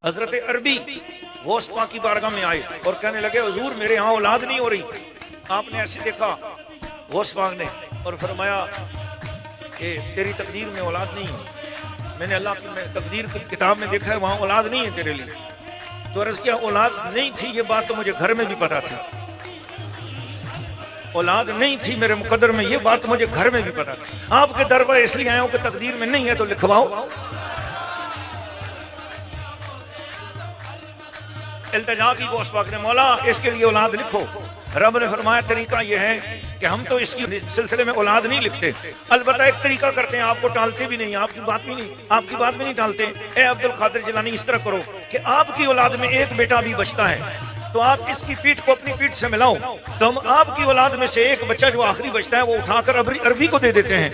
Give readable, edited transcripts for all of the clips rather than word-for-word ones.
حضرت عربی غوث پاک کی بارگاہ میں آئے اور کہنے لگے حضور میرے ہاں اولاد نہیں ہو رہی. آپ نے ایسے دیکھا غوث پاک نے اور فرمایا کہ تیری تقدیر میں اولاد نہیں ہے. میں نے اللہ کی تقدیر کی کتاب میں دیکھا ہے وہاں اولاد نہیں ہے تیرے لیے. تو عرض کیا اولاد نہیں تھی؟ یہ بات تو مجھے گھر میں بھی پتا تھی. اولاد نہیں تھی میرے مقدر میں، یہ بات مجھے گھر میں بھی پتا تھی. آپ کے در پر اس لیے آیا ہوں کہ تقدیر میں نہیں ہے تو لکھواؤ. التجا کی غوث پاک نے، مولا اس کے لیے اولاد لکھو. رب نے فرمایا طریقہ یہ ہے کہ ہم تو اس کی سلسلے میں اولاد نہیں لکھتے، البتہ ایک طریقہ کرتے ہیں، آپ کو ٹالتے بھی نہیں، آپ کی بات بھی نہیں ٹالتے. اے عبد القادر جیلانی اس طرح کرو کہ آپ کی اولاد میں ایک بیٹا بھی بچتا ہے تو آپ اس کی پیٹھ کو اپنی پیٹھ سے ملاؤ، تو ہم آپ کی اولاد میں سے ایک بچہ جو آخری بچتا ہے وہ اٹھا کر عربی کو دے دیتے ہیں.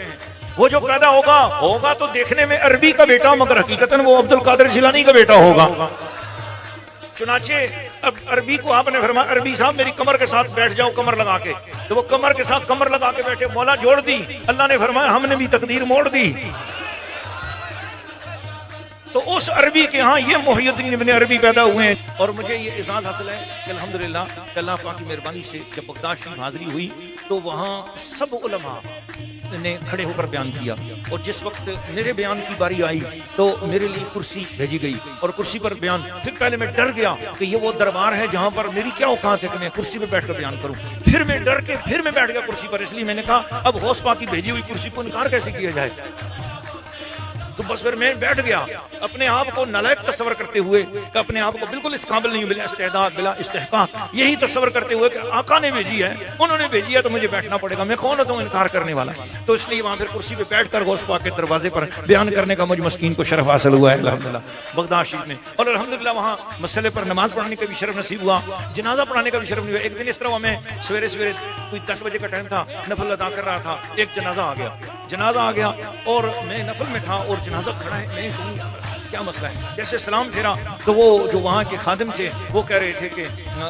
وہ جو پیدا ہوگا تو دیکھنے میں عربی کا بیٹا مگر حقیقتاً وہ عبد القادر جیلانی کا بیٹا ہوگا. چنانچہ اب عربی کو آپ نے فرمایا عربی صاحب میری کمر کے ساتھ بیٹھ جاؤ کمر لگا کے. تو وہ کمر کے ساتھ کمر لگا کے بیٹھے. مولا جوڑ دی. اللہ نے فرمایا ہم نے بھی تقدیر موڑ دی. تو اس عربی کے ہاں یہ محی الدین ابن عربی پیدا ہوئے ہیں. اور مجھے یہ اعزاز حاصل ہے کہ الحمدللہ اللہ پاک کی مہربانی سے جب بغداد شریف حاضری ہوئی تو وہاں سب علماء نے کھڑے ہو کر بیان کیا. اور جس وقت میرے بیان کی باری آئی تو میرے لیے کرسی بھیجی گئی اور کرسی پر بیان. پھر پہلے میں ڈر گیا کہ یہ وہ دربار ہے جہاں پر میری کیا اوقات ہے کہ میں کرسی پہ بیٹھ کر بیان کروں. پھر میں ڈر کے پھر میں بیٹھ گیا کرسی پر. اس لیے میں نے کہا اب غوث پاک کی بھیجی ہوئی کرسی کو انکار کیسے کیا جائے. تو بس پھر میں بیٹھ گیا اپنے آپ کو نالائق تصور کرتے ہوئے کہ اپنے آپ کو بالکل اس قابل نہیں، بلا استعداد بلا استحقاق، یہی تصور کرتے ہوئے کہ آقا نے بھیجی ہے، انہوں نے بھیجی ہے تو مجھے بیٹھنا پڑے گا، میں کون ہوتا ہوں انکار کرنے والا. تو اس لیے وہاں پھر کرسی پہ بیٹھ کر غوث پاک کے دروازے پر بیان کرنے کا مجھ مسکین کو شرف حاصل ہوا ہے الحمدللہ بغداد شریف میں. اور الحمدللہ وہاں مسئلے پر نماز پڑھنے کا بھی شرف نصیب ہوا، جنازہ پڑھانے کا بھی شرف نہیں ہوا. ایک دن اس طرح میں سویرے کوئی 10 بجے کا ٹائم تھا، نفل ادا کر رہا تھا، ایک جنازہ آ گیا اور میں نفل میں تھا اور جنازہ کھڑا ہے. میں کہوں کیا مسئلہ ہے. جیسے سلام پھیرا تو وہ جو وہاں کے خادم تھے وہ کہہ رہے تھے کہ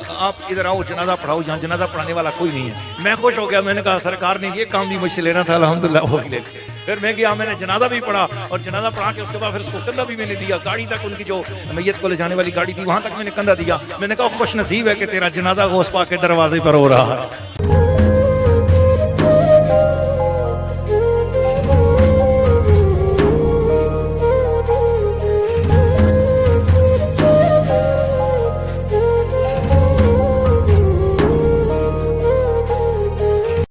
آپ ادھر آؤ جنازہ پڑھاؤ، یہاں جنازہ پڑھانے والا کوئی نہیں ہے. میں خوش ہو گیا، میں نے کہا سرکار نے یہ کام بھی مجھ سے لینا تھا، الحمدللہ وہ بھی لے لیا. پھر میں گیا، میں نے جنازہ بھی پڑھا اور جنازہ پڑھا کے اس کے بعد پھر اس کو کندھا بھی میں نے دیا. گاڑی تک ان کی جو میت کو لے جانے والی گاڑی تھی وہاں تک میں نے کندھا دیا. میں نے کہا خوش نصیب ہے کہ تیرا جنازہ غوث پاک کے دروازے پر ہو رہا ہے.